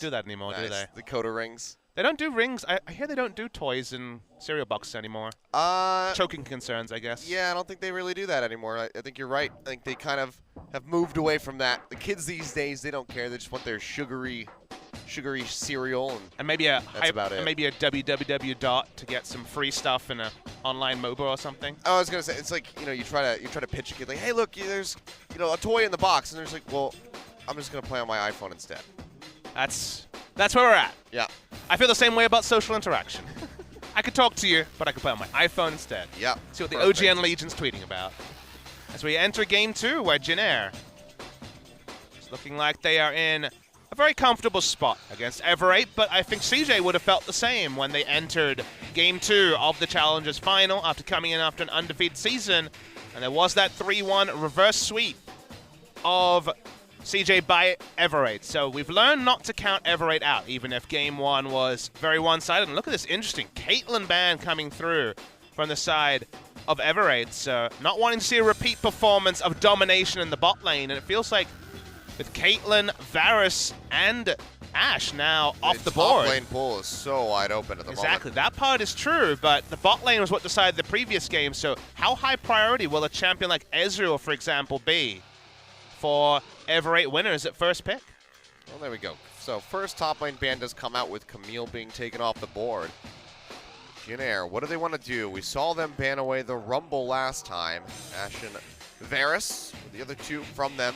do that anymore, do they? The Coda rings. They don't do rings. I hear they don't do toys in cereal boxes anymore. Choking concerns, I guess. Yeah, I don't think they really do that anymore. I think you're right. I think they kind of have moved away from that. The kids these days, they don't care. They just want their sugary cereal, and maybe a maybe a www dot to get some free stuff in a online MOBA or something. Oh, I was gonna say, it's like, you try to pitch a kid like, hey, look, there's a toy in the box, and there's like, well, I'm just gonna play on my iPhone instead. That's where we're at. Yeah. I feel the same way about social interaction. I could talk to you, but I could play on my iPhone instead. Yeah. See what the OGN Legion's tweeting about. As we enter Game 2, where Jinair is looking like they are in a very comfortable spot against Everate, but I think CJ would have felt the same when they entered Game 2 of the Challengers Final after coming in after an undefeated season. And there was that 3-1 reverse sweep of CJ by Everate. So we've learned not to count Everate out, even if Game 1 was very one-sided. And look at this interesting Caitlyn ban coming through from the side of Everate. So not wanting to see a repeat performance of domination in the bot lane. And it feels like with Caitlyn, Varus, and Ashe now off the board. The top lane pool is so wide open at the moment. Exactly. That part is true, but the bot lane was what decided the previous game. So how high priority will a champion like Ezreal, for example, be for Everate winners at first pick? Well, there we go. So first top lane ban does come out with Camille being taken off the board. Jinair, what do they want to do? We saw them ban away the Rumble last time. Ashe and Varus, the other two from them.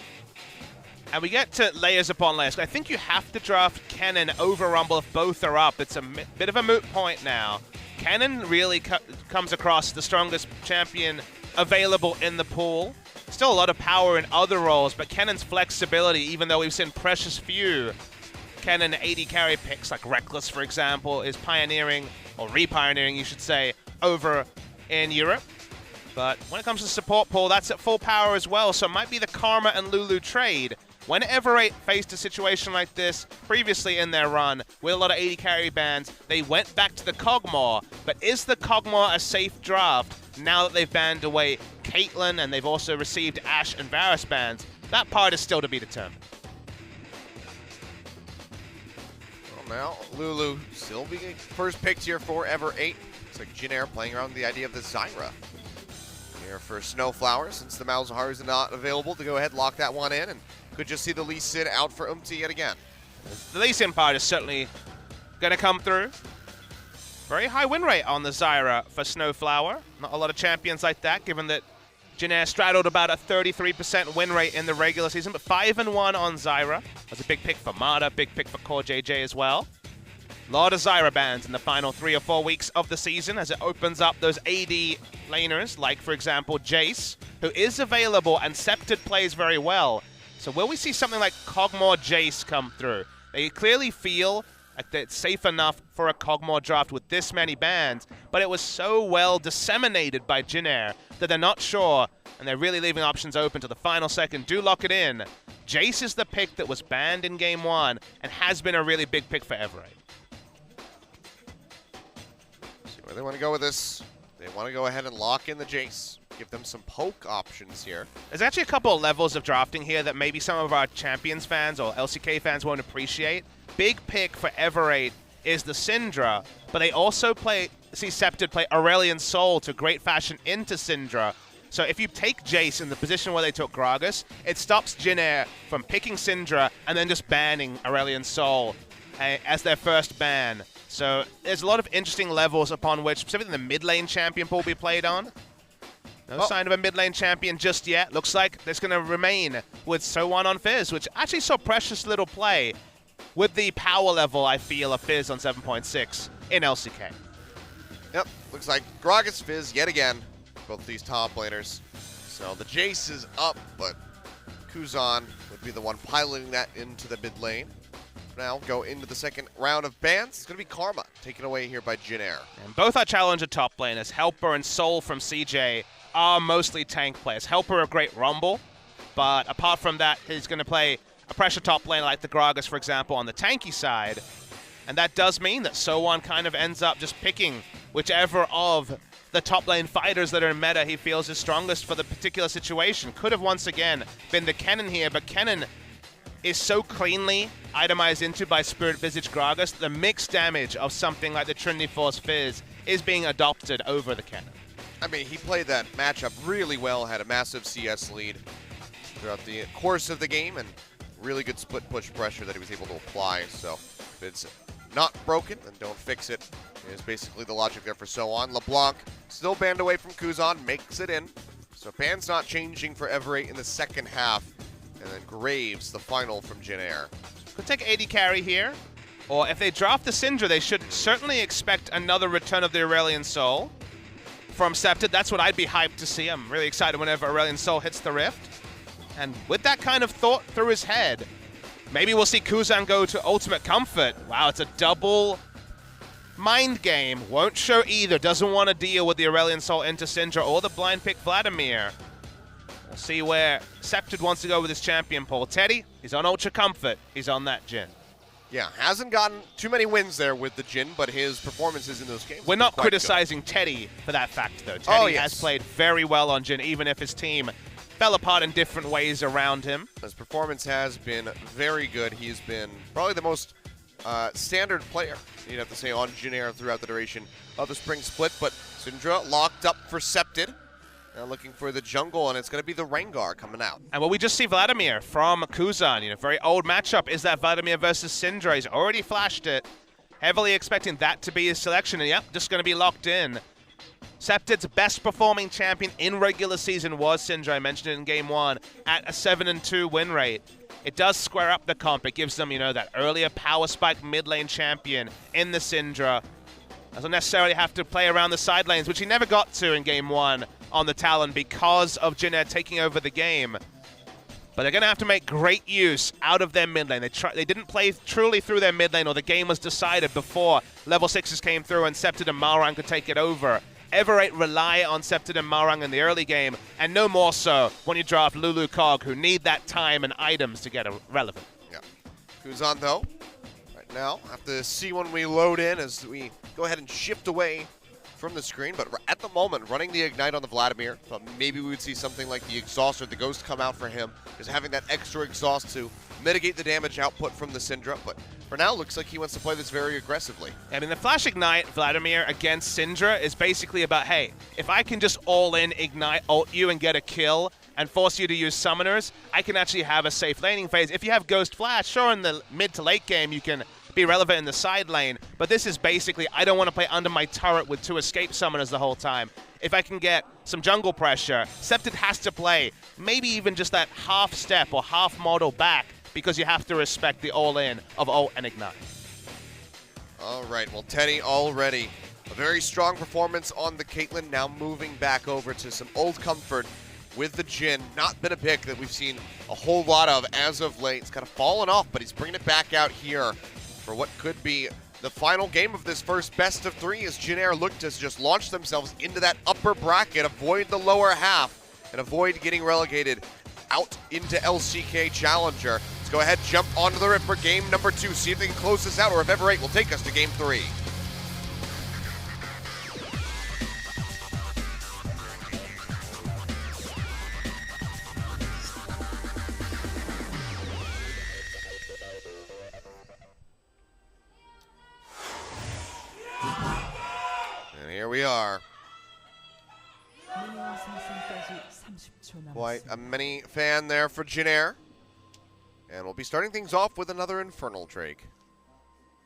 And we get to layers upon layers. I think you have to draft Kennen over Rumble if both are up. It's a bit of a moot point now. Kennen really comes across the strongest champion available in the pool. Still a lot of power in other roles, but Kennen's flexibility, even though we've seen precious few Kennen AD carry picks like Reckless, for example, is pioneering, or re-pioneering, you should say, over in Europe. But when it comes to support pool, that's at full power as well, so it might be the Karma and Lulu trade. When Everate faced a situation like this previously in their run with a lot of AD carry bans, they went back to the Kog'Maw. But is the Kog'Maw a safe draft now that they've banned away Caitlyn and they've also received Ashe and Varus bans? That part is still to be determined. Well, now Lulu still being first picked here for Everate. It's like Jinair playing around with the idea of the Zyra. Here for Snowflower, since the Malzahar is not available, to go ahead and lock that one in, and could just see the Lee Sin out for Umti yet again. The Lee Sin part is certainly going to come through. Very high win rate on the Zyra for Snowflower. Not a lot of champions like that, given that Jinair straddled about a 33% win rate in the regular season, but 5-1 on Zyra. That's a big pick for Mata, big pick for Core JJ as well. A lot of Zyra bans in the final 3 or 4 weeks of the season as it opens up those AD laners, like, for example, Jace, who is available and Scepted plays very well. So will we see something like Kog'Maw Jace come through? They clearly feel like it's safe enough for a Kog'Maw draft with this many bans, but it was so well disseminated by Jinair that they're not sure, and they're really leaving options open to the final second. Do lock it in. Jace is the pick that was banned in Game 1 and has been a really big pick for Everate. See where they want to go with this. They want to go ahead and lock in the Jace. Give them some poke options here. There's actually a couple of levels of drafting here that maybe some of our Champions fans or LCK fans won't appreciate. Big pick for Everate is the Syndra, but they also see Scepted play Aurelion Sol to great fashion into Syndra. So if you take Jace in the position where they took Gragas, it stops Jinair from picking Syndra and then just banning Aurelion Sol as their first ban. So there's a lot of interesting levels upon which, specifically the mid lane champion pool will be played on. No sign of a mid lane champion just yet. Looks like it's going to remain with So1 on Fizz, which actually saw precious little play with the power level, I feel, of Fizz on 7.6 in LCK. Yep, looks like Gragas Fizz yet again, both these top laners. So the Jace is up, but Kuzan would be the one piloting that into the mid lane. Now go into the second round of bans. It's going to be Karma, taken away here by Jinair. And both our challenger top laners, Helper and Soul from CJ, are mostly tank players. Helper a great Rumble, but apart from that, he's going to play a pressure top lane like the Gragas, for example, on the tanky side. And that does mean that So1 kind of ends up just picking whichever of the top lane fighters that are in meta he feels is strongest for the particular situation. Could have once again been the Kennen here, but Kennen is so cleanly itemized into by Spirit Visage Gragas, the mixed damage of something like the Trinity Force Fizz is being adopted over the cannon. I mean, he played that matchup really well, had a massive CS lead throughout the course of the game, and really good split push pressure that he was able to apply. So if it's not broken, then don't fix it, is basically the logic there for So On. LeBlanc still banned away from Kuzan, makes it in. So ban's not changing for Everate in the second half. And then Graves, the final from Jin Air. Could take AD carry here. Or if they draft the Syndra, they should certainly expect another return of the Aurelion Soul from Scepted. That's what I'd be hyped to see. I'm really excited whenever Aurelion Soul hits the Rift. And with that kind of thought through his head, maybe we'll see Kuzan go to Ultimate Comfort. Wow, it's a double mind game. Won't show either. Doesn't want to deal with the Aurelion Soul into Syndra or the blind pick Vladimir. We'll see where Scepted wants to go with his champion pool. Teddy, he's on Ultra Comfort. He's on that Jin. Yeah, hasn't gotten too many wins there with the Jin, but his performances in those games We're not criticizing good. Teddy for that fact, though. Teddy has played very well on Jin, even if his team fell apart in different ways around him. His performance has been very good. He's been probably the most standard player, you'd have to say, on Jin Air throughout the duration of the spring split. But Syndra locked up for Scepted. Now looking for the jungle, and it's going to be the Rengar coming out. And what we just see Vladimir from Kuzan, very old matchup, is that Vladimir versus Syndra. He's already flashed it, heavily expecting that to be his selection, and yep, just going to be locked in. Scepted's best performing champion in regular season was Syndra. I mentioned it in game 1 at a 7-2 win rate. It does square up the comp. It gives them, that earlier power spike mid lane champion in the Syndra. Doesn't necessarily have to play around the side lanes, which he never got to in game 1 on the Talon because of Jin Air taking over the game. But they're going to have to make great use out of their mid lane. They didn't play truly through their mid lane, or the game was decided before level 6s came through and Scepted and Malrang could take it over. Everate rely on Scepted and Malrang in the early game, and no more so when you draft Lulu Cog, who need that time and items to get relevant. Yeah. Kuzan, though, right now, have to see when we load in as we go ahead and shift away from the screen, but at the moment, running the Ignite on the Vladimir. Thought maybe we would see something like the Exhaust or the Ghost come out for him, just having that extra exhaust to mitigate the damage output from the Syndra. But for now, looks like he wants to play this very aggressively. I mean, the Flash Ignite Vladimir against Syndra is basically about, hey, if I can just all-in Ignite, ult you and get a kill and force you to use summoners, I can actually have a safe laning phase. If you have Ghost Flash, sure, in the mid to late game, you can be relevant in the side lane, but this is basically, I don't want to play under my turret with 2 escape summoners the whole time. If I can get some jungle pressure, Scepted has to play maybe even just that half step or half model back, because you have to respect the all-in of ult and Ignite. All right, well, Teddy already a very strong performance on the Caitlyn, now moving back over to some old comfort with the Jin. Not been a pick that we've seen a whole lot of as of late. It's kind of fallen off, but he's bringing it back out here for what could be the final game of this first best of 3 as Jin Air look to just launch themselves into that upper bracket, avoid the lower half, and avoid getting relegated out into LCK Challenger. Let's go ahead, jump onto the Rift for game number 2, see if they can close this out, or if Everate will take us to game 3. Here we are. Quite a mini fan there for Jin Air. And we'll be starting things off with another Infernal Drake.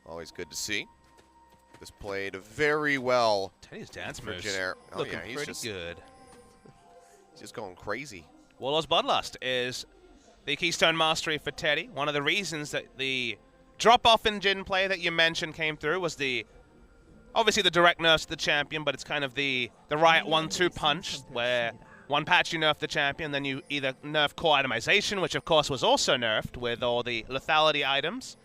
Always good to see. This played very well. Teddy's dance for moves Jin Air. Oh, looking yeah, he's pretty just good. He's just going crazy. Warlord's Bloodlust is the Keystone Mastery for Teddy. One of the reasons that the drop-off in Jin play that you mentioned came through was obviously the direct nerfs to the champion, but it's kind of the Riot 1-2 punch, where one patch you nerf the champion, then you either nerf core itemization, which of course was also nerfed with all the lethality items,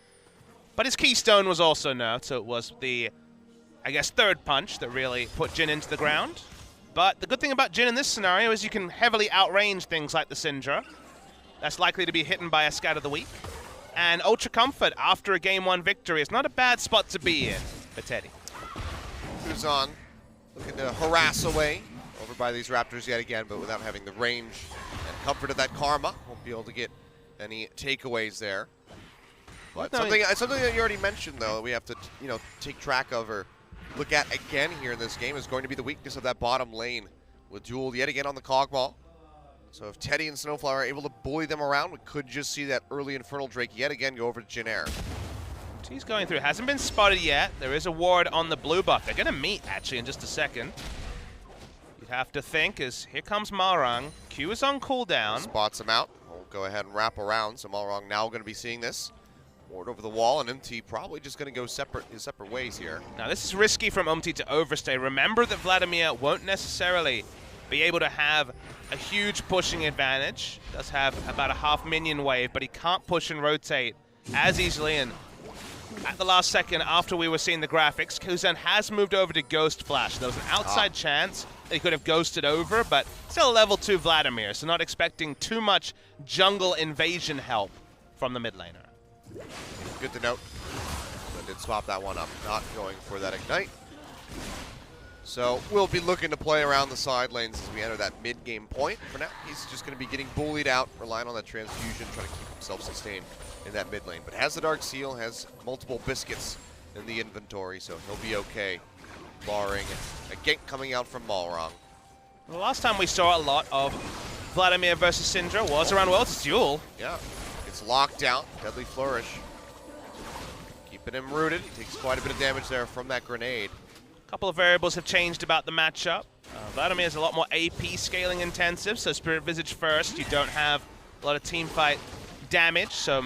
but his Keystone was also nerfed, so it was the, I guess, third punch that really put Jin into the ground. But the good thing about Jin in this scenario is you can heavily outrange things like the Syndra. That's likely to be hidden by a Scat of the Week. And Ultra Comfort after a Game 1 victory is not a bad spot to be in for Teddy. Kuzan looking to harass away over by these Raptors yet again, but without having the range and comfort of that Karma. Won't be able to get any takeaways there. But No, something that you already mentioned, though, we have to take track of or look at again here in this game is going to be the weakness of that bottom lane with Jewel yet again on the cog ball. So if Teddy and Snowflower are able to bully them around, we could just see that early Infernal Drake yet again go over to Jin Air. He's going through. Hasn't been spotted yet. There is a ward on the blue buff. They're going to meet, actually, in just a second. You'd have to think, as here comes Malrang. Q is on cooldown. Spots him out. We'll go ahead and wrap around. So Malrang now going to be seeing this. Ward over the wall, and MT probably just going to go his separate ways here. Now, this is risky from MT to overstay. Remember that Vladimir won't necessarily be able to have a huge pushing advantage. Does have about a half minion wave, but he can't push and rotate as easily. And at the last second, after we were seeing the graphics, Kuzan has moved over to Ghost Flash. There was an outside chance that he could have ghosted over, but still a level 2 Vladimir, so not expecting too much jungle invasion help from the mid laner. Good to note. I did swap that one up, not going for that ignite. So we'll be looking to play around the side lanes as we enter that mid-game point. For now, he's just going to be getting bullied out, relying on that transfusion, trying to keep himself sustained in that mid lane. But has the Dark Seal, has multiple biscuits in the inventory, so he'll be okay, barring a gank coming out from Malrang. The last time we saw a lot of Vladimir versus Syndra was around World's Duel. Yeah, it's locked down. Deadly Flourish. Keeping him rooted. He takes quite a bit of damage there from that grenade. A couple of variables have changed about the matchup. Vladimir is a lot more AP scaling intensive, so Spirit Visage first. You don't have a lot of team fight damage, so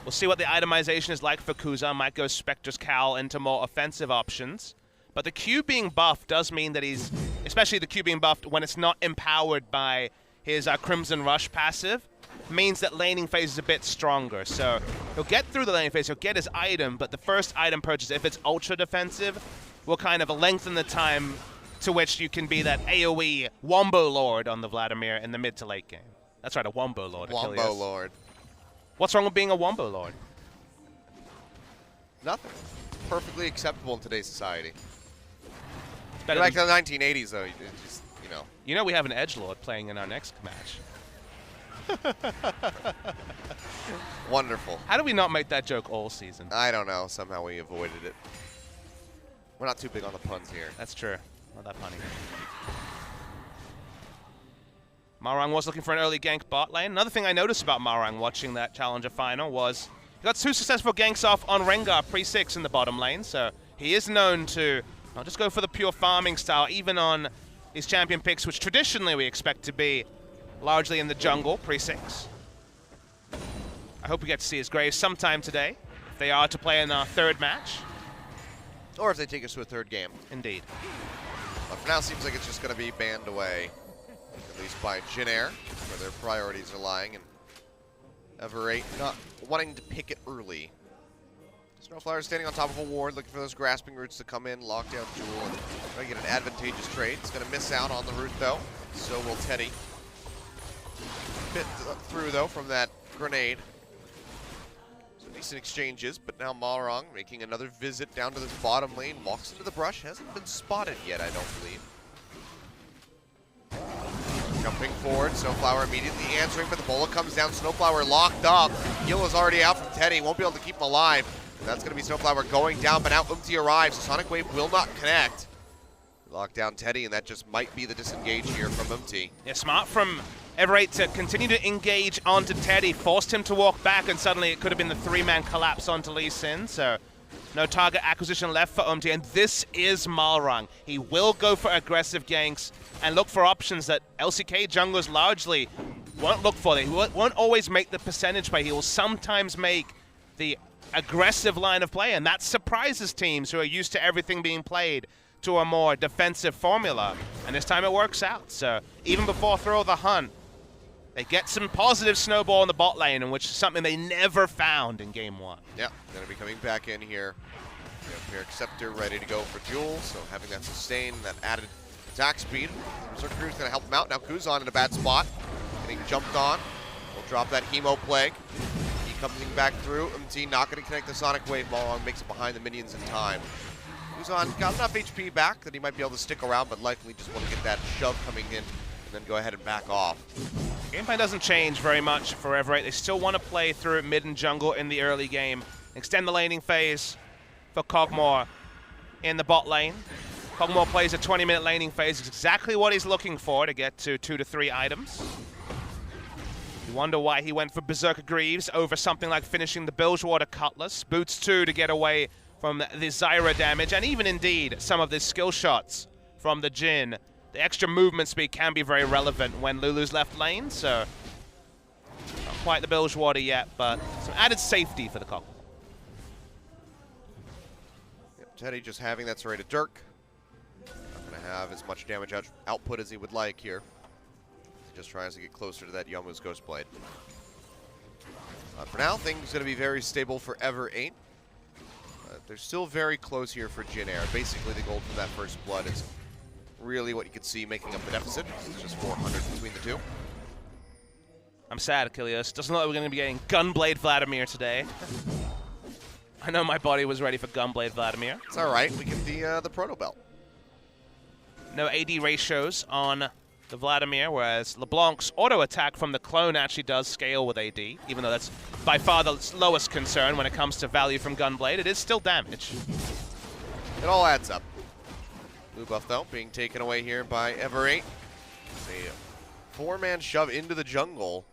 we'll see what the itemization is like for Kuzan. Might go Spectre's Cowl into more offensive options. But the Q being buffed does mean that he's, especially the Q being buffed when it's not empowered by his Crimson Rush passive, means that laning phase is a bit stronger. So he'll get through the laning phase, he'll get his item, but the first item purchase, if it's ultra defensive, will kind of lengthen the time to which you can be that AoE Wombo Lord on the Vladimir in the mid to late game. That's right, a Wombo Lord. Wombo Lord. What's wrong with being a Wombo Lord? Nothing. Perfectly acceptable in today's society. Better Back to the 1980s, though, just, You know we have an edgelord playing in our next match. Wonderful. How do we not make that joke all season? I don't know. Somehow we avoided it. We're not too big on the puns here. That's true. Not that funny. Malrang was looking for an early gank bot lane. Another thing I noticed about Malrang watching that Challenger final was he got 2 successful ganks off on Rengar pre-6 in the bottom lane, so he is known to not just go for the pure farming style, even on his champion picks, which traditionally we expect to be largely in the jungle pre-6. I hope we get to see his Graves sometime today, if they are to play in our third match. Or if they take us to a third game. Indeed. But for now, it seems like it's just going to be banned away, at least by Jin Air, where their priorities are lying, and Ever8 not wanting to pick it early. Snowflower standing on top of a ward, looking for those grasping roots to come in, lock down Jewel, and try to get an advantageous trade. It's going to miss out on the root, though. So will Teddy. Bit through, though, from that grenade. Some decent exchanges, but now Malrang making another visit down to this bottom lane. Walks into the brush. Hasn't been spotted yet, I don't believe. Jumping forward, Snowflower immediately answering, but the bullet comes down. Snowflower locked up. Heal is already out from Teddy. Won't be able to keep him alive. That's going to be Snowflower going down, but now Umti arrives. Sonic Wave will not connect. Lock down Teddy, and that just might be the disengage here from Umti. Yeah, smart from Ever8 to continue to engage onto Teddy, forced him to walk back, and suddenly it could have been the 3-man collapse onto Lee Sin, so no target acquisition left for Umti, and this is Malrang. He will go for aggressive ganks and look for options that LCK junglers largely won't look for. They won't always make the percentage play. He will sometimes make the aggressive line of play, and that surprises teams who are used to everything being played to a more defensive formula, and this time it works out. So even before Throw the Hunt, they get some positive snowball in the bot lane, in which is something they never found in game 1. Yeah, going to be coming back in here. We have Pyric Scepter ready to go for Jewel, so having that sustain, that added attack speed. Berserker Crew's going to help him out. Now Kuzan in a bad spot, getting jumped on. We'll drop that Hemo Plague. Coming back through, MT not going to connect the Sonic Wave. Malrang makes it behind the minions in time. Kuzan got enough HP back that he might be able to stick around, but likely just want to get that shove coming in and then go ahead and back off. Game plan doesn't change very much for Everett. They still want to play through mid and jungle in the early game. Extend the laning phase for Kog'Maw in the bot lane. Kog'Maw plays a 20-minute laning phase. It's exactly what he's looking for to get to 2 to 3 items. You wonder why he went for Berserker Greaves over something like finishing the Bilgewater Cutlass. Boots 2 to get away from the Zyra damage, and even indeed some of the skill shots from the Jhin. The extra movement speed can be very relevant when Lulu's left lane, so not quite the Bilgewater yet, but some added safety for the Kog'Maw. Yep, Teddy just having that serrated Dirk. Not going to have as much damage output as he would like here. He just tries to get closer to that Youmuu's Ghostblade. For now, things going to be very stable for Ever 8. They're still very close here for Jhin Air. Basically, the gold from that first blood is really what you can see making up the deficit. It's just 400 between the two. I'm sad, Achilles. Doesn't look like we're going to be getting Gunblade Vladimir today. I know my body was ready for Gunblade Vladimir. It's all right. We get the Proto Belt. No AD ratios on the Vladimir, whereas LeBlanc's auto attack from the clone actually does scale with AD, even though that's by far the lowest concern when it comes to value from Gunblade. It is still damage. It all adds up. Blue buff, though, being taken away here by Ever 8. A 4-man shove into the jungle.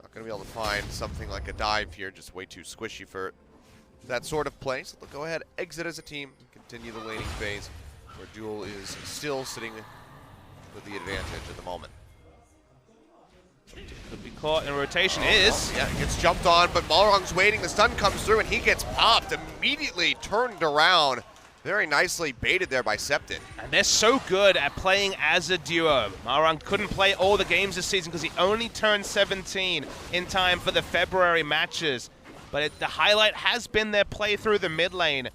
Not going to be able to find something like a dive here, just way too squishy for that sort of play. So they'll go ahead, exit as a team, continue the laning phase, where Duel is still sitting with the advantage at the moment. Could be caught in rotation. Is. Yeah, he gets jumped on, but Malrong's waiting. The stun comes through, and he gets popped, immediately turned around. Very nicely baited there by Septon. And they're so good at playing as a duo. Malrong couldn't play all the games this season because he only turned 17 in time for the February matches. But the highlight has been their play through the mid lane.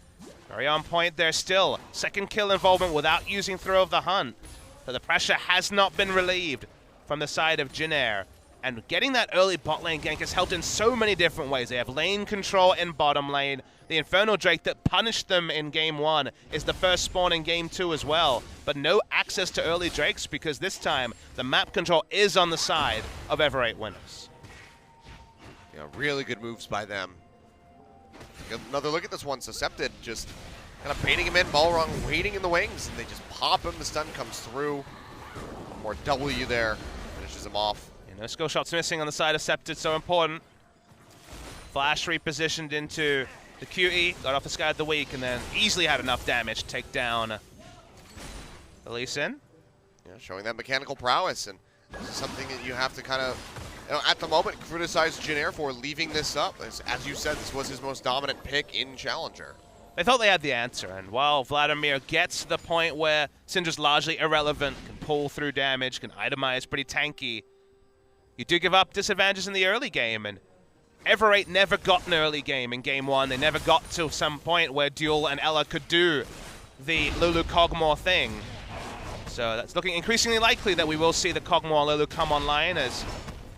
Very on point there still. Second kill involvement without using Throw of the Hunt. So the pressure has not been relieved from the side of Jhin Air. And getting that early bot lane gank has helped in so many different ways. They have lane control in bottom lane. The Infernal Drake that punished them in Game 1 is the first spawn in Game 2 as well. But no access to early Drakes because this time the map control is on the side of Ever 8 winners. Yeah, really good moves by them. Another look at this one. Suscepted just kind of baiting him in. Balrog waiting in the wings, and they just pop him. The stun comes through. One more W there. Finishes him off. No skill shots missing on the side of Septed, so important. Flash repositioned into the QE, got off the Sky of the Week, and then easily had enough damage to take down the Lee Sin. Yeah, showing that mechanical prowess, and this is something that you have to kind of, at the moment, criticize Jhin Air for leaving this up. As you said, this was his most dominant pick in Challenger. They thought they had the answer, and while Vladimir gets to the point where Syndra's largely irrelevant, can pull through damage, can itemize, pretty tanky, you do give up disadvantages in the early game, and Ever 8 never got an early game in Game 1. They never got to some point where Duel and Ella could do the Lulu Kog'Maw thing. So that's looking increasingly likely that we will see the Kog'Maw Lulu come online as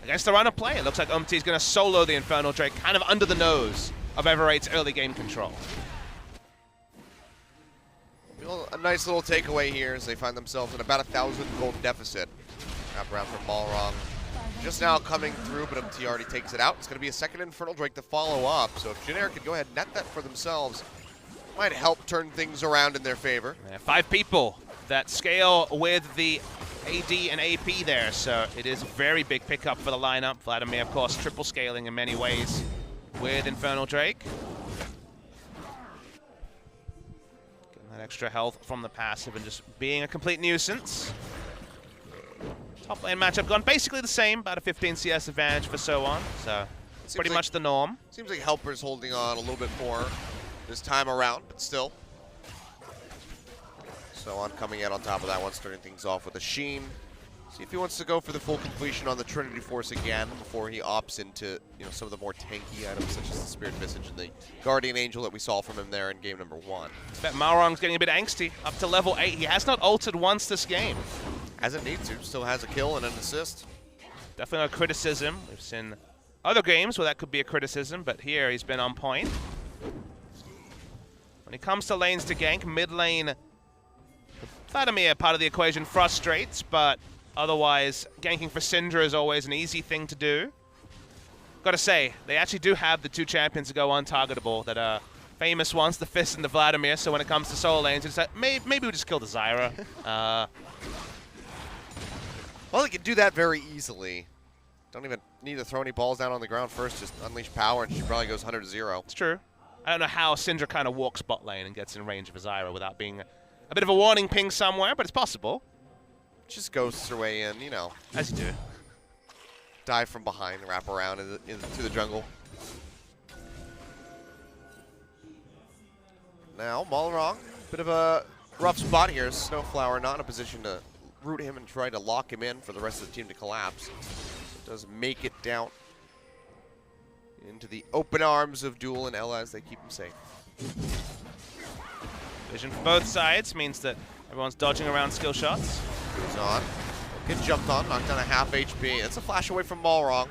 against the run of play. It looks like Umti is going to solo the Infernal Drake kind of under the nose of Ever 8's early game control. A nice little takeaway here as they find themselves in about 1,000 gold deficit. Wrap around from Balrog. Just now coming through, but MT already takes it out. It's going to be a second Infernal Drake to follow up. So if Jhin Air could go ahead and net that for themselves, might help turn things around in their favor. Yeah, 5 people that scale with the AD and AP there, so it is a very big pickup for the lineup. Vladimir, of course, triple scaling in many ways with Infernal Drake. Getting that extra health from the passive and just being a complete nuisance. Top lane matchup gone basically the same, about a 15 CS advantage for So On, so pretty much the norm. Seems like Helper's holding on a little bit more this time around, but still. So On coming out on top of that one, starting things off with a Sheen. See if he wants to go for the full completion on the Trinity Force again before he opts into some of the more tanky items such as the Spirit Visage and the Guardian Angel that we saw from him there in game number 1. I bet Malrong's getting a bit angsty, up to level 8. He has not ulted once this game. Hasn't need to, still has a kill and an assist. Definitely no criticism. We've seen other games where that could be a criticism, but here he's been on point. When it comes to lanes to gank, mid lane, Vladimir, part of the equation, frustrates, but Otherwise, ganking for Syndra is always an easy thing to do. Gotta say, they actually do have the 2 champions that go untargetable that are famous ones, the Fizz and the Vladimir, so when it comes to solo lanes, it's like, maybe we just kill the Zyra. Well, they can do that very easily. Don't even need to throw any balls down on the ground first, just unleash power, and she probably goes 100-0. It's true. I don't know how Syndra kind of walks bot lane and gets in range of a Zyra without being a bit of a warning ping somewhere, but it's possible. Just ghosts her way in, you know. As you do. Dive from behind, wrap around into the jungle. Now, Malrong, bit of a rough spot here. Snowflower not in a position to root him and try to lock him in for the rest of the team to collapse. Does make it down into the open arms of Duel and Ella as they keep him safe. Vision for both sides means that everyone's dodging around skill shots. Goes on. Get jumped on, knocked down a half HP. It's a flash away from Malrong.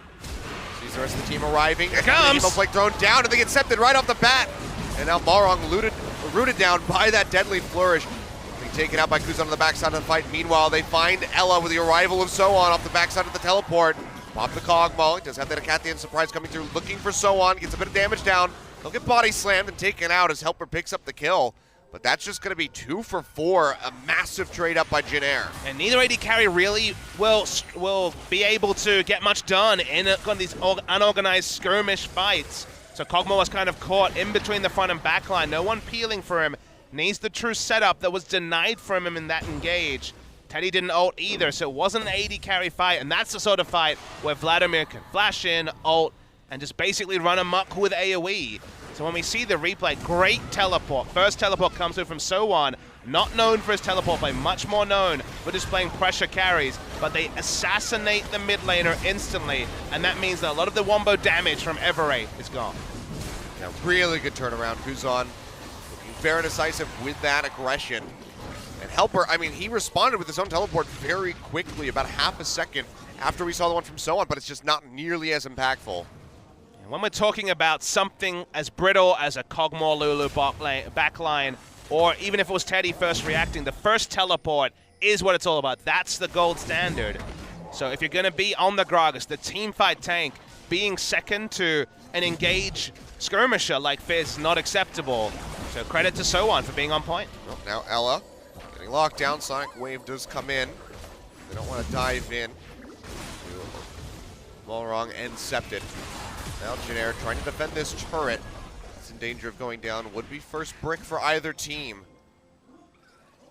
Sees the rest of the team arriving. Here comes! The Flake thrown down, and they get accepted right off the bat. And now Malrong rooted down by that deadly flourish. Being taken out by Kuzan on the backside of the fight. Meanwhile, they find Ella with the arrival of Soan off the backside of the teleport. Pop the Cogmaw. He does have that Acathian surprise coming through, looking for Soan. Gets a bit of damage down. He'll get body slammed and taken out as Helper picks up the kill. But that's just going to be 2 for 4, a massive trade up by Jin-Air. And neither AD carry really will be able to get much done in these unorganized skirmish fights. So Cogmaw was kind of caught in between the front and back line. No one peeling for him. Needs the true setup that was denied from him in that engage. Teddy didn't ult either, so it wasn't an AD carry fight, and that's the sort of fight where Vladimir can flash in, ult, and just basically run amok with AoE. So when we see the replay, great teleport. First teleport comes through from Soan, not known for his teleport play, much more known for displaying pressure carries, but they assassinate the mid laner instantly, and that means that a lot of the wombo damage from Everate is gone. Yeah, really good turnaround. Kuzan looking very decisive with that aggression. And Helper, I mean, he responded with his own teleport very quickly, about half a second after we saw the one from Soan, but it's just not nearly as impactful. And when we're talking about something as brittle as a Cogmaw Lulu backline, or even if it was Teddy first reacting, the first teleport is what it's all about. That's the gold standard. So if you're going to be on the Gragas, the teamfight tank, being second to an engage skirmisher like Fizz is not acceptable. So credit to Soan for being on point. Well, now Ella getting locked down. Sonic Wave does come in. They don't want to dive in. Malrong and Septed. Now Jin-Air trying to defend this turret. It's in danger of going down. Would be first brick for either team.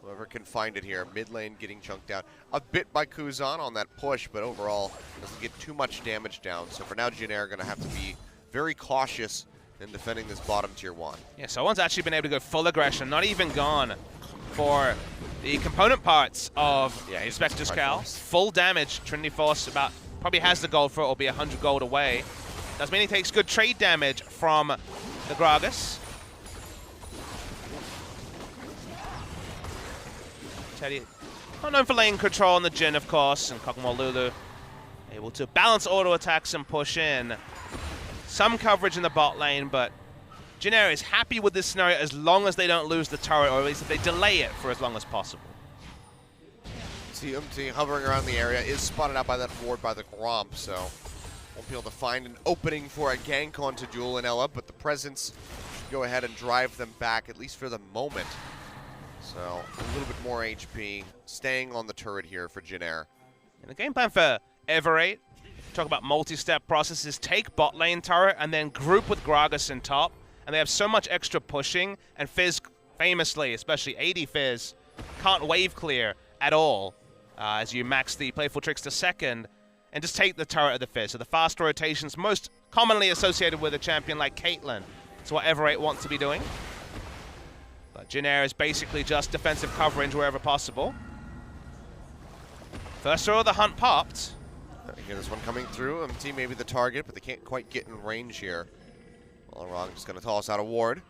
Whoever can find it here. Mid lane getting chunked out a bit by Kuzan on that push, but overall doesn't get too much damage down. So for now, Jin-Air going to have to be very cautious in defending this bottom tier 1. Yeah, Someone's actually been able to go full aggression, not even gone for the component parts of Spectre's Cal. Full damage. Trinity Force probably has the gold for it, will be 100 gold away. Does mean he takes good trade damage from the Gragas. Teddy, not known for lane control on the Jhin, of course, and Cogmaw Lulu able to balance auto attacks and push in. Some coverage in the bot lane, but Jin-Air is happy with this scenario as long as they don't lose the turret, or at least if they delay it for as long as possible. TMT hovering around the area is spotted out by that ward by the Gromp, so won't be able to find an opening for a gank onto Duel and Ella, but the presence should go ahead and drive them back, at least for the moment. So a little bit more HP, staying on the turret here for Jin-Air. And the game plan for Everate, talk about multi-step processes, take bot lane turret and then group with Gragas in top, and they have so much extra pushing, and Fizz famously, especially AD Fizz, can't wave clear at all as you max the Playful Tricks to second, and just take the turret of the Fizz. So the fast rotations most commonly associated with a champion like Caitlyn. It's what Everate wants to be doing. But Jin-Air is basically just defensive coverage wherever possible. First throw of the hunt popped. Again, this one coming through. MT may be the target, but they can't quite get in range here. Malrong just going to toss out a ward.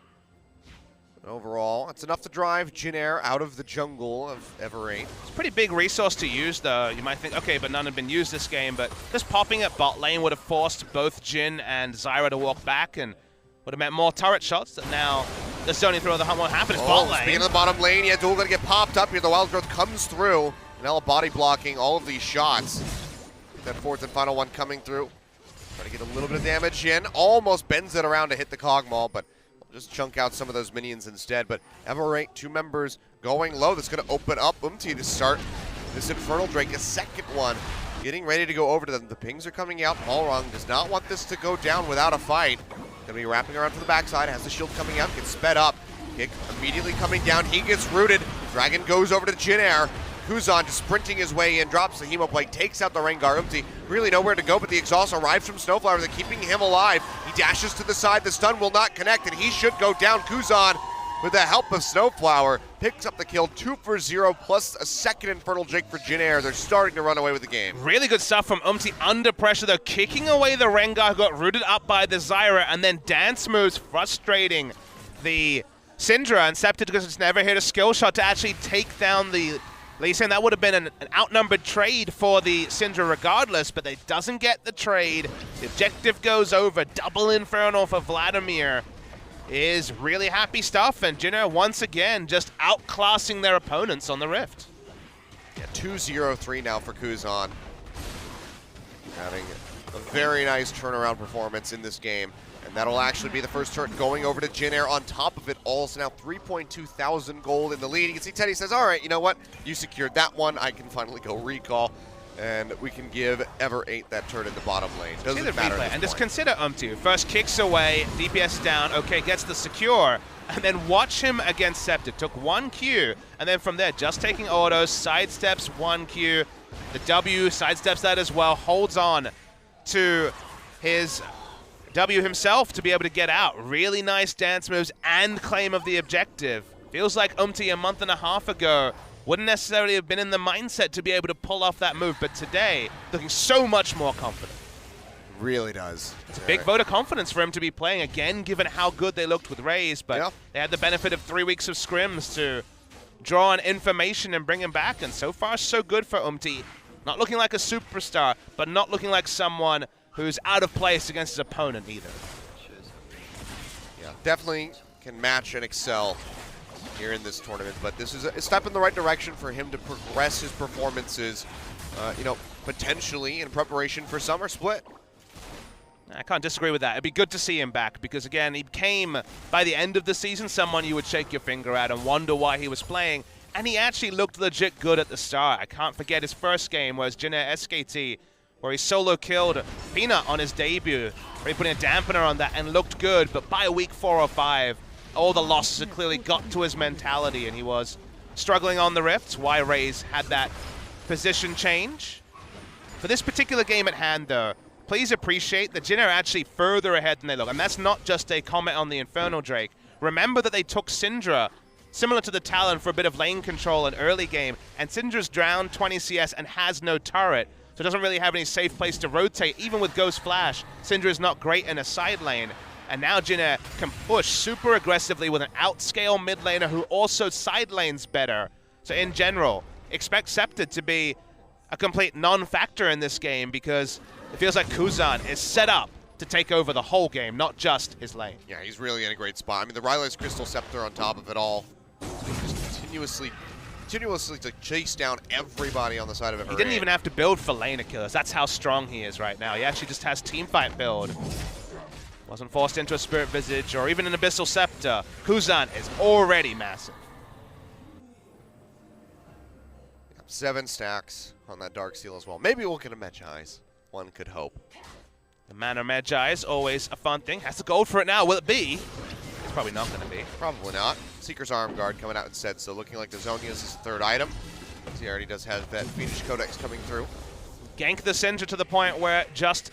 But overall, it's enough to drive Jin-Air out of the jungle of Everate. It's a pretty big resource to use, though. You might think, okay, but none have been used this game, but just popping at bot lane would have forced both Jhin and Zyra to walk back and would have meant more turret shots that now the zoning throw of the hunt won't happen. It's bot lane. Speaking of the bottom lane, yeah, Duel going to get popped up here. The Wild Growth comes through. Nella body blocking all of these shots. That fourth and final one coming through. Trying to get a little bit of damage in. Almost bends it around to hit the cog maul, but we'll just chunk out some of those minions instead. But Everate, 2 members going low. That's going to open up Umti to start this Infernal Drake. A second one getting ready to go over to them. The pings are coming out. Balrog does not want this to go down without a fight. Going to be wrapping around to the backside. Has the shield coming out. Gets sped up. Kick immediately coming down. He gets rooted. Dragon goes over to Jin Air. Kuzan just sprinting his way in, drops the Hemoplate, takes out the Rengar. Umti really nowhere to go, but the exhaust arrives from Snowflower. They're keeping him alive. He dashes to the side. The stun will not connect, and he should go down. Kuzan, with the help of Snowflower, picks up the kill. 2 for 0, plus a second Infernal Drake for Jin Air. They're starting to run away with the game. Really good stuff from Umti under pressure, though, kicking away the Rengar, who got rooted up by the Zyra, and then dance moves frustrating the Syndra, and Scepter just never hit a skill shot to actually take down the Lee Sin. That would have been an outnumbered trade for the Syndra regardless, but they doesn't get the trade. The objective goes over. Double Infernal for Vladimir is really happy stuff, and Jin Air once again just outclassing their opponents on the Rift. Yeah, 2-0-3 now for Kuzan. Having a very nice turnaround performance in this game. And that'll actually be the first turret going over to Jin Air on top of it all. So now 3.2 thousand gold in the lead. You can see Teddy says, all right, you know what? You secured that one. I can finally go recall. And we can give Ever8 that turret in the bottom lane. Doesn't matter. And just consider Umtu. First kicks away, DPS down, okay, gets the secure. And then watch him against Scepter. Took 1 Q, and then from there, just taking autos, sidesteps 1 Q. The W sidesteps that as well, holds on to his W himself to be able to get out. Really nice dance moves and claim of the objective. Feels like Umti a month and a half ago wouldn't necessarily have been in the mindset to be able to pull off that move, but today, looking so much more confident. Really does. It's a big vote of confidence for him to be playing again, given how good they looked with Raze, but they had the benefit of 3 weeks of scrims to draw on information and bring him back, and so far so good for Umti. Not looking like a superstar, but not looking like someone who's out of place against his opponent either. Yeah, definitely can match and excel here in this tournament, but this is a step in the right direction for him to progress his performances, you know, potentially in preparation for Summer Split. I can't disagree with that. It'd be good to see him back because, again, he became, by the end of the season, someone you would shake your finger at and wonder why he was playing, and he actually looked legit good at the start. I can't forget his first game was Jin Air SKT, where he solo killed Peanut on his debut, where he put in a dampener on that and looked good, but by week 4 or 5, all the losses had clearly got to his mentality, and he was struggling on the Rifts. Why Raze had that position change. For this particular game at hand, though, please appreciate that Jin Air are actually further ahead than they look, and that's not just a comment on the Infernal Drake. Remember that they took Syndra, similar to the Talon, for a bit of lane control in early game, and Syndra's drowned 20 CS and has no turret, so it doesn't really have any safe place to rotate. Even with Ghost Flash, Syndra is not great in a side lane. And now Jin Air can push super aggressively with an outscale mid laner who also side lanes better. So in general, expect Scepter to be a complete non-factor in this game because it feels like Kuzan is set up to take over the whole game, not just his lane. Yeah, he's really in a great spot. I mean, the Rylai's Crystal Scepter on top of it all. Just continuously to chase down everybody on the side of it. He didn't even have to build for laner killers. That's how strong he is right now. He actually just has teamfight build. Wasn't forced into a Spirit Visage or even an Abyssal Scepter. Kuzan is already massive. 7 stacks on that Dark Seal as well. Maybe we'll get a Medjai's. One could hope. The Mana Magi is always a fun thing. Has the gold for it now. Will it be? It's probably not going to be. Probably not. Seeker's Arm Guard coming out instead, so looking like the Zonia's his 3rd item. He already does have that Phoenix Codex coming through. Gank the Syndra to the point where just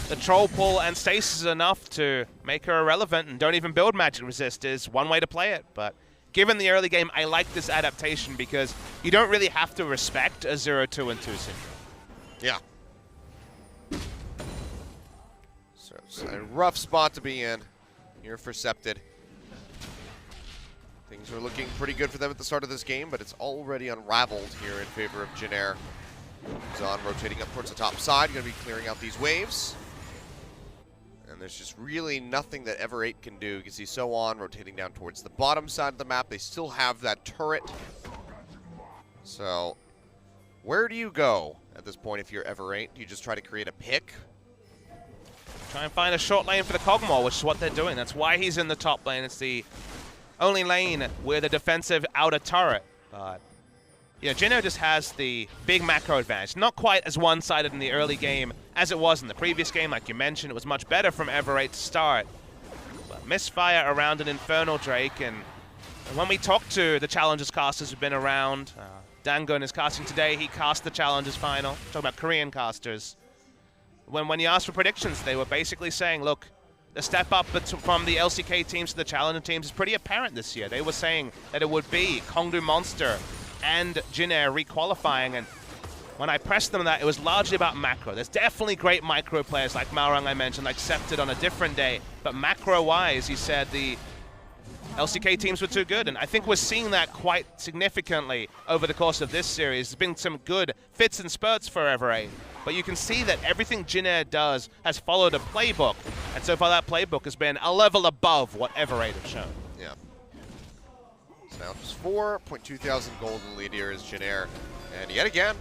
the Troll Pull and Stasis is enough to make her irrelevant, and don't even build Magic Resist is one way to play it. But given the early game, I like this adaptation because you don't really have to respect a 0-2 and 2 Syndra. Yeah. So it's a rough spot to be in here for Scepted. Things were looking pretty good for them at the start of this game, but it's already unraveled here in favor of Jin Air. Zon rotating up towards the top side, going to be clearing out these waves. And there's just really nothing that Ever8 can do. You can see So On rotating down towards the bottom side of the map. They still have that turret. So Where do you go at this point if you're Everate? Do you just try to create a pick? Try and find a short lane for the Kog'Maw, which is what they're doing. That's why he's in the top lane. It's the only lane with a defensive outer turret. But, yeah, Jino just has the big macro advantage. Not quite as one-sided in the early game as it was in the previous game. Like you mentioned, it was much better from Everate to start. But misfire around an Infernal Drake. And when we talk to the Challengers casters who've been around, Dangon is casting today. He cast the Challengers final. Talking about Korean casters. When you asked for predictions, they were basically saying, look, the step up from the LCK teams to the Challenger teams is pretty apparent this year. They were saying that it would be Kongdu Monster and Jinair requalifying, and when I pressed them that, it was largely about macro. There's definitely great micro players like Malrang I mentioned, like Accepted on a different day, but macro-wise, he said the LCK teams were too good, and I think we're seeing that quite significantly over the course of this series. There's been some good fits and spurts for Everate, but you can see that everything Jinair does has followed a playbook, and so far that playbook has been a level above what Everate have shown. Yeah. So now just 4.2 thousand gold in the lead here is Jinair, and yet again,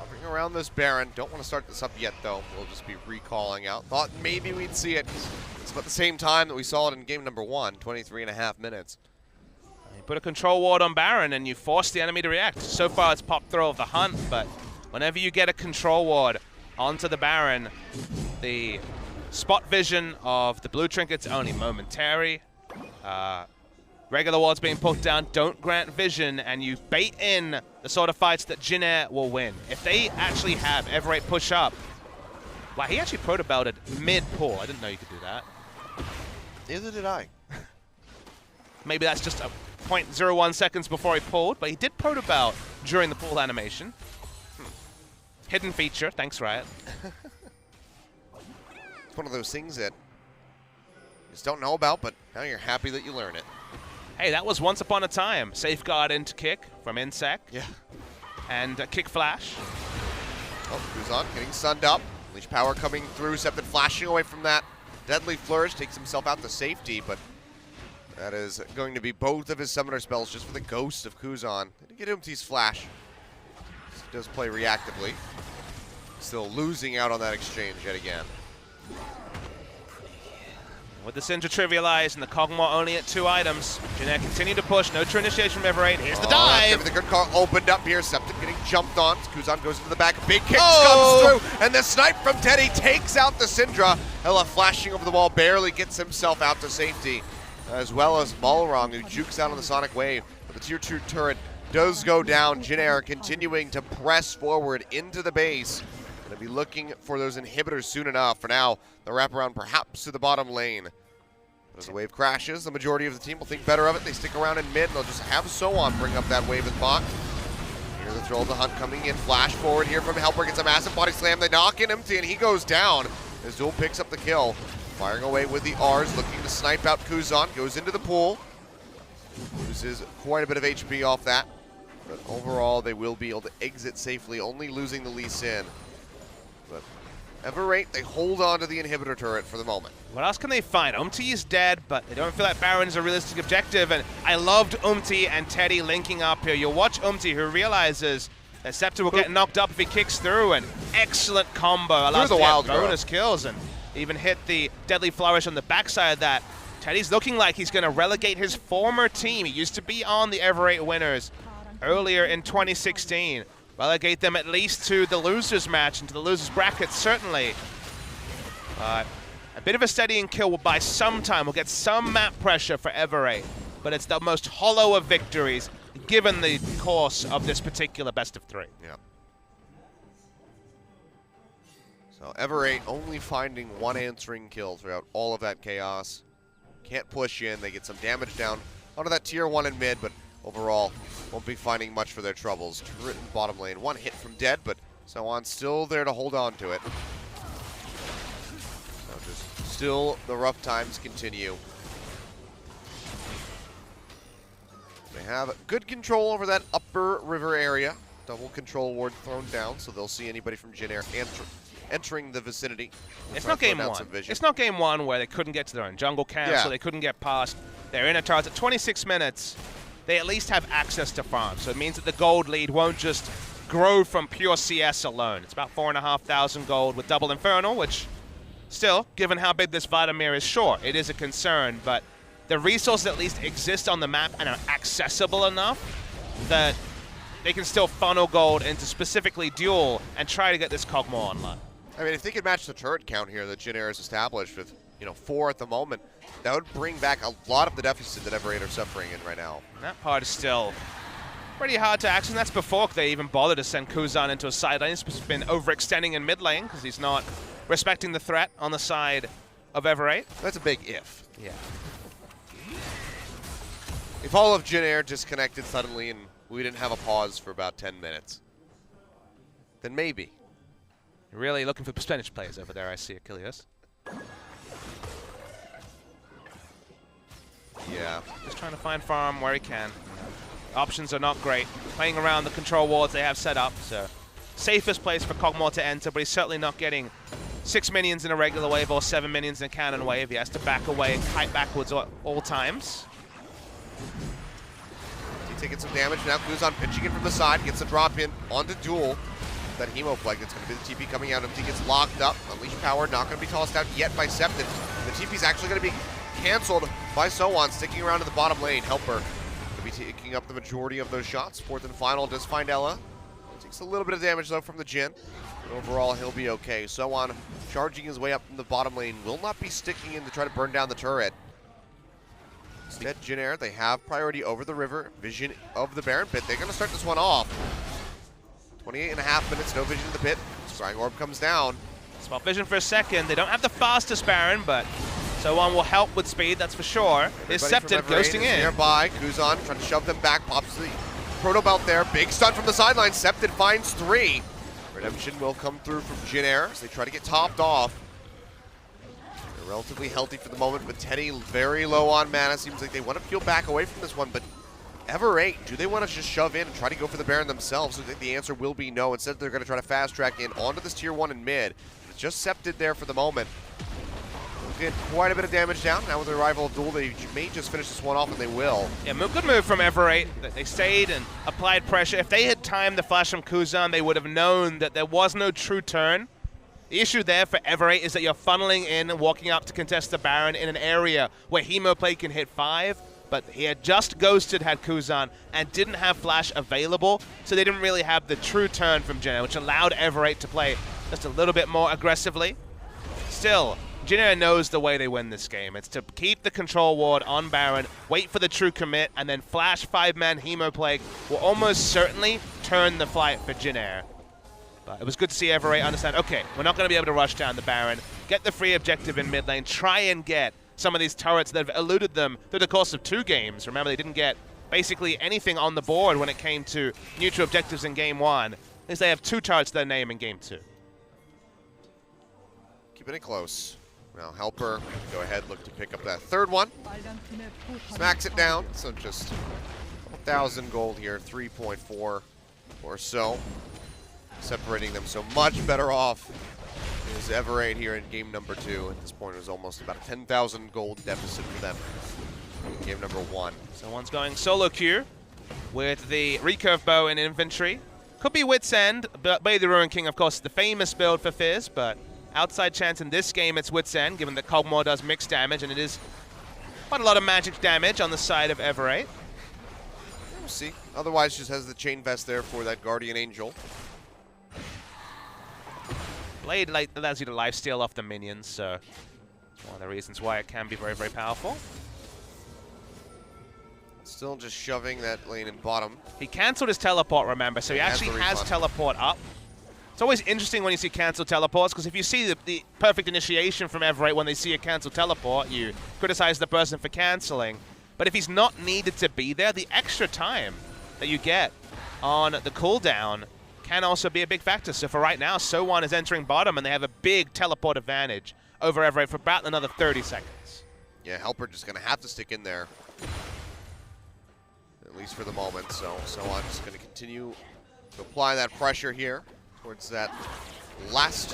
hovering around this Baron. Don't want to start this up yet, though. We'll just be recalling out. Thought maybe we'd see it. It's about the same time that we saw it in game number 1, 23.5 minutes. You put a control ward on Baron and you force the enemy to react. So far it's pop throw of the hunt, but whenever you get a control ward onto the Baron, the spot vision of the blue trinket's only momentary. Regular wards being put down don't grant vision, and you bait in the sort of fights that Jinair will win. If they actually have Everate push up, wow, he actually proto-belted mid-pull. I didn't know you could do that. Neither did I. Maybe that's just a 0.01 seconds before he pulled, but he did proto-belt during the pull animation. Hidden feature, thanks Riot. It's one of those things that you just don't know about, but now you're happy that you learn it. Hey, that was once upon a time. Safeguard into kick from Insec. Yeah. And kick flash. Oh, Kuzan getting sunned up. Leash power coming through. Septon flashing away from that. Deadly Flourish takes himself out to safety, but that is going to be both of his summoner spells just for the ghost of Kuzan. Didn't get Umti's flash. He does play reactively. Still losing out on that exchange yet again. With the Syndra trivialized and the Kog'Maw only at 2 items, Jinair continue to push. No true initiation from Everate. Here's the dive. The good call opened up here. Septon getting jumped on. Kuzan goes into the back. Big kick comes through. And the snipe from Teddy takes out the Syndra. Ella flashing over the wall. Barely gets himself out to safety. As well as Balrog, who jukes out on the Sonic Wave. But the tier 2 turret does go down. Jinair continuing to press forward into the base. Going to be looking for those inhibitors soon enough. For now, the wraparound perhaps to the bottom lane. As the wave crashes, the majority of the team will think better of it. They stick around in mid, and they'll just have So-On bring up that wave with Bach. Here's the throw of the hunt coming in. Flash forward here from Helper. Gets a massive body slam. They knock in Empty, and he goes down. As Duel picks up the kill. Firing away with the R's, looking to snipe out Kuzan. Goes into the pool. Loses quite a bit of HP off that. But overall, they will be able to exit safely, only losing the Lee Sin. But Everate, they hold on to the inhibitor turret for the moment. What else can they find? Umti is dead, but they don't feel like Baron is a realistic objective, and I loved Umti and Teddy linking up here. You'll watch Umti, who realizes that Scepter will get knocked up if he kicks through, and excellent combo. Allows him to get bonus kills, and even hit the Deadly Flourish on the backside of that. Teddy's looking like he's going to relegate his former team. He used to be on the Everate winners earlier in 2016. Relegate them at least to the losers match and to the losers bracket, certainly. But a bit of a steadying kill will buy some time. We'll get some map pressure for Everate, but it's the most hollow of victories given the course of this particular best of 3. Yeah. So Everate only finding 1 answering kill throughout all of that chaos. Can't push in. They get some damage down onto that tier 1 in mid, but overall, won't be finding much for their troubles. Turret in the bottom lane. 1 hit from Dead, but So-On still there to hold on to it. So just still the rough times continue. They have good control over that upper river area. Double control ward thrown down, so they'll see anybody from Jinair entering the vicinity. It's not game 1. It's not game 1 where they couldn't get to their own jungle camp, so they couldn't get past their inner turrets. At 26 minutes, they at least have access to farm. So it means that the gold lead won't just grow from pure CS alone. It's about 4,500 gold with double Infernal, which still, given how big this Vladimir is, sure, it is a concern, but the resources at least exist on the map and are accessible enough that they can still funnel gold into specifically Duel and try to get this Kog'Maw online. I mean, if they could match the turret count here that Jin Air has established with, 4 at the moment, that would bring back a lot of the deficit that Ever8 are suffering in right now. And that part is still pretty hard to access, and that's before they even bother to send Kuzan into a side lane. He's been overextending in mid lane because he's not respecting the threat on the side of Ever8. That's a big if. Yeah. If all of Jin Air disconnected suddenly and we didn't have a pause for about 10 minutes, then maybe. You're really looking for percentage players over there, I see, Achilles. Yeah. Just trying to find farm where he can. Options are not great. Playing around the control wards they have set up, so safest place for Kog'Maw to enter, but he's certainly not getting 6 minions in a regular wave or 7 minions in a cannon wave. He has to back away and kite backwards all times. He's taking some damage now. Kuzan pitching in from the side, gets a drop in onto Duel. That Hemo Plague, that's going to be the TP coming out. Empty gets locked up. Unleash Power not going to be tossed out yet by Septon. The TP's actually going to be canceled by Sowan, sticking around in the bottom lane. Helper going to be taking up the majority of those shots. Fourth and final, does find Ella. Takes a little bit of damage though from the Jin. But overall, he'll be okay. Sowan charging his way up from the bottom lane. Will not be sticking in to try to burn down the turret. Instead, Jin Air, they have priority over the river. Vision of the Baron pit. They're going to start this one off. 28.5 minutes, no vision in the pit. Scrying Orb comes down. Spot vision for a second. They don't have the fastest Baron, but Sowan will help with speed, that's for sure. Is Septon ghosting in. Nearby, Kuzan trying to shove them back, pops the Proto Belt there. Big stun from the sideline. Septon finds 3. Redemption will come through from Jin Air as they try to get topped off. They're relatively healthy for the moment, but Teddy very low on mana. Seems like they want to peel back away from this one, but Ever8, do they want to just shove in and try to go for the Baron themselves? I think the answer will be no. Instead, they're going to try to fast track in onto this tier 1 in mid. It's just Septed there for the moment. Get quite a bit of damage down. Now with the arrival of Duel, they may just finish this one off, and they will. Yeah, good move from Ever8. They stayed and applied pressure. If they had timed the flash from Kuzan, they would have known that there was no true turn. The issue there for Ever8 is that you're funneling in and walking up to contest the Baron in an area where Hemoplay can hit 5. But he had just ghosted, had Kuzan, and didn't have flash available, so they didn't really have the true turn from Jin Air, which allowed Ever8 to play just a little bit more aggressively. Still, Jin Air knows the way they win this game. It's to keep the control ward on Baron, wait for the true commit, and then flash 5-man Hemoplague will almost certainly turn the fight for Jin Air. But it was good to see Ever8 understand, okay, we're not going to be able to rush down the Baron, get the free objective in mid lane, try and get some of these turrets that have eluded them through the course of 2 games. Remember, they didn't get basically anything on the board when it came to neutral objectives in game 1. At least they have 2 turrets to their name in game 2. Keeping it close. Now Helper, go ahead, look to pick up that 3rd one. Smacks it down, so just 1,000 gold here, 3.4 or so. Separating them, so much better off is Ever8 here in game number 2. At this point, it was almost about a 10,000 gold deficit for them in game number 1. So one's going solo queue with the recurve bow in inventory. Could be Wit's End, but Bay the Ruin King, of course, is the famous build for Fizz, but outside chance in this game, it's Wit's End, given that Kog'Maw does mixed damage, and it is quite a lot of magic damage on the side of Ever8. We'll see. Otherwise, just has the chain vest there for that Guardian Angel. Blade allows you to lifesteal off the minions, so it's one of the reasons why it can be very, very powerful. Still just shoving that lane in bottom. He cancelled his teleport, remember, so he actually has teleport up. It's always interesting when you see cancelled teleports, because if you see the perfect initiation from Ever8 when they see a cancelled teleport, you criticize the person for cancelling. But if he's not needed to be there, the extra time that you get on the cooldown can also be a big factor. So for right now, Sowan is entering bottom, and they have a big teleport advantage over Ever8 for about another 30 seconds. Yeah, Helper just going to have to stick in there, at least for the moment. So Sowan just going to continue to apply that pressure here towards that last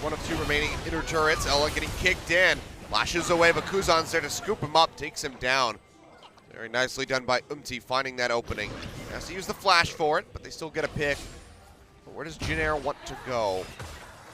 one of 2 remaining inner turrets. Ella getting kicked in, lashes away, but Kuzan's there to scoop him up, takes him down. Very nicely done by Umti, finding that opening. Has to use the flash for it, but they still get a pick. But where does Jin Air want to go?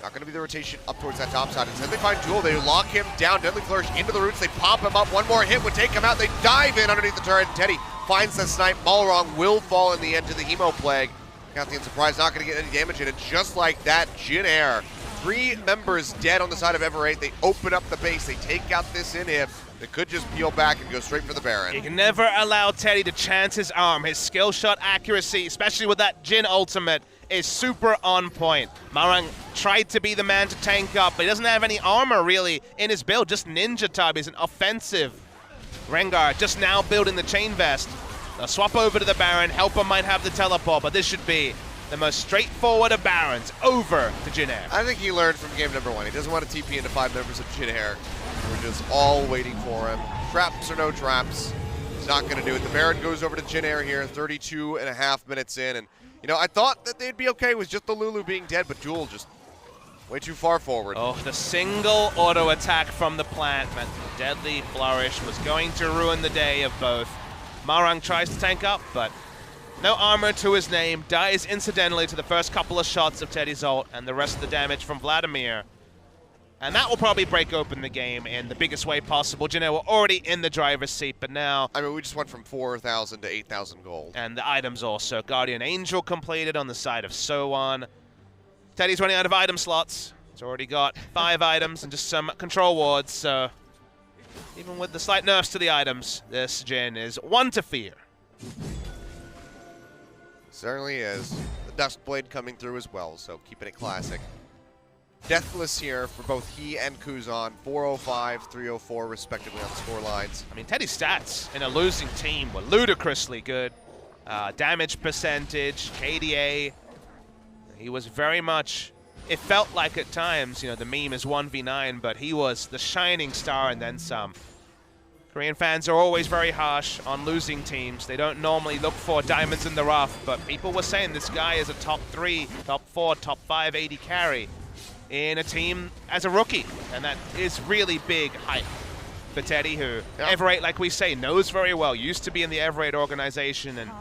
Not going to be the rotation up towards that top side. Instead, they find Duel. They lock him down. Deadly Flourish into the roots. They pop him up. One more hit would take him out. They dive in underneath the turret. Teddy finds the snipe. Balrog will fall in the end to the Hemo Plague. Captain Surprise not going to get any damage in it. Just like that, Jin Air. 3 members dead on the side of Ever 8. They open up the base. They take out this inhib. They could just peel back and go straight for the Baron. You can never allow Teddy to chance his arm. His skill shot accuracy, especially with that Jin ultimate, is super on point. Marang tried to be the man to tank up, but he doesn't have any armor really in his build, just ninja type. He's an offensive Rengar, just now building the chain vest. They'll swap over to the Baron. Helper might have the teleport, but this should be the most straightforward of Barons, over to Jin Air. I think he learned from game number 1. He doesn't want to TP into 5 members of Jin Air. We're just all waiting for him. Traps or no traps, he's not going to do it. The Baron goes over to Jin Air here, 32.5 minutes in, and you know, I thought that they'd be okay with just the Lulu being dead, but Duel just way too far forward. Oh, the single auto attack from the plant meant the Deadly Flourish was going to ruin the day of both. Marang tries to tank up, but no armor to his name, dies incidentally to the first couple of shots of Teddy's ult and the rest of the damage from Vladimir. And that will probably break open the game in the biggest way possible. Jin Air were already in the driver's seat, but now... I mean, we just went from 4,000 to 8,000 gold. And the items also. Guardian Angel completed on the side of Sowan. Teddy's running out of item slots. He's already got 5 items and just some control wards, so... even with the slight nerfs to the items, this Jin is one to fear. Certainly is. The Duskblade coming through as well, so keeping it classic. Deathless here for both he and Kuzan, 405, 304 respectively on the score lines. I mean, Teddy's stats in a losing team were ludicrously good. Damage percentage, KDA. He was very much, it felt like at times, you know, the meme is 1v9, but he was the shining star and then some. Korean fans are always very harsh on losing teams. They don't normally look for diamonds in the rough, but people were saying this guy is a top 3, top 4, top 5 AD carry in a team as a rookie, and that is really big hype for Teddy, who Ever 8, like we say, knows very well, used to be in the Ever 8 organization, and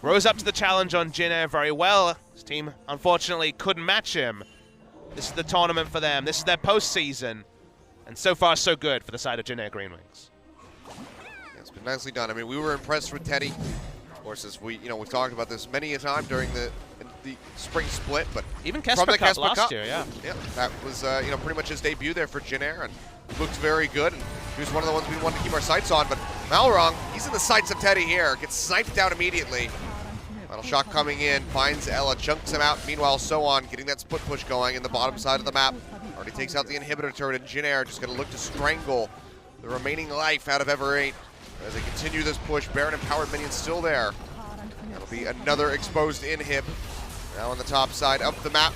rose up to the challenge on Jin Air very well. His team, unfortunately, couldn't match him. This is the tournament for them. This is their postseason, and so far, so good for the side of Jin Air Greenwings. Yeah, it's been nicely done. I mean, we were impressed with Teddy. Of course, as we've talked about this many a time during the spring split, but even Kesper Cup last year, yeah, that was pretty much his debut there for Jin Air, and looked very good. And he was one of the ones we wanted to keep our sights on. But Malrong, he's in the sights of Teddy here, gets sniped out immediately. Final shot coming in, finds Ella, chunks him out. Meanwhile, Sowan getting that split push going in the bottom side of the map. Already takes out the inhibitor turret, and Jin Air just going to look to strangle the remaining life out of Ever 8 as they continue this push. Baron empowered minions still there. That'll be another exposed inhib. Now on the top side of the map.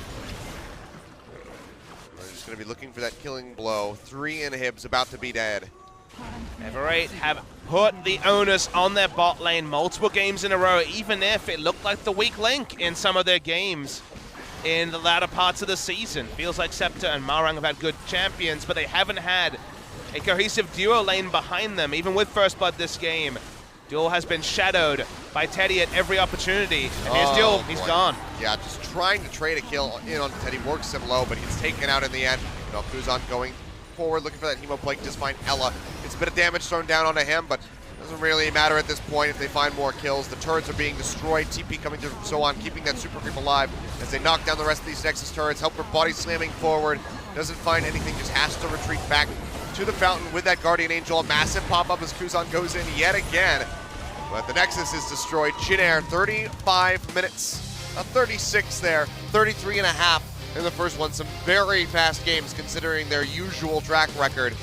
They're just going to be looking for that killing blow. 3 inhibs about to be dead. Ever 8 have put the onus on their bot lane multiple games in a row, even if it looked like the weak link in some of their games in the latter parts of the season. Feels like Scepter and Marang have had good champions, but they haven't had a cohesive duo lane behind them, even with First Blood this game. Duel has been shadowed by Teddy at every opportunity, and here's Duel, he's gone. Yeah, just trying to trade a kill in on Teddy, works him low, but he's taken out in the end. Kuzan going forward, looking for that Hemo Plague, just find Ella. It's a bit of damage thrown down onto him, but it doesn't really matter at this point if they find more kills. The turrets are being destroyed, TP coming through from Sowan, keeping that super creep alive as they knock down the rest of these Nexus turrets. Helper body slamming forward, doesn't find anything, just has to retreat back to the fountain with that Guardian Angel. A massive pop-up as Kuzan goes in yet again. But the Nexus is destroyed. Jin Air, 35 minutes, 36 there, 33 and a half in the first one. Some very fast games considering their usual track record.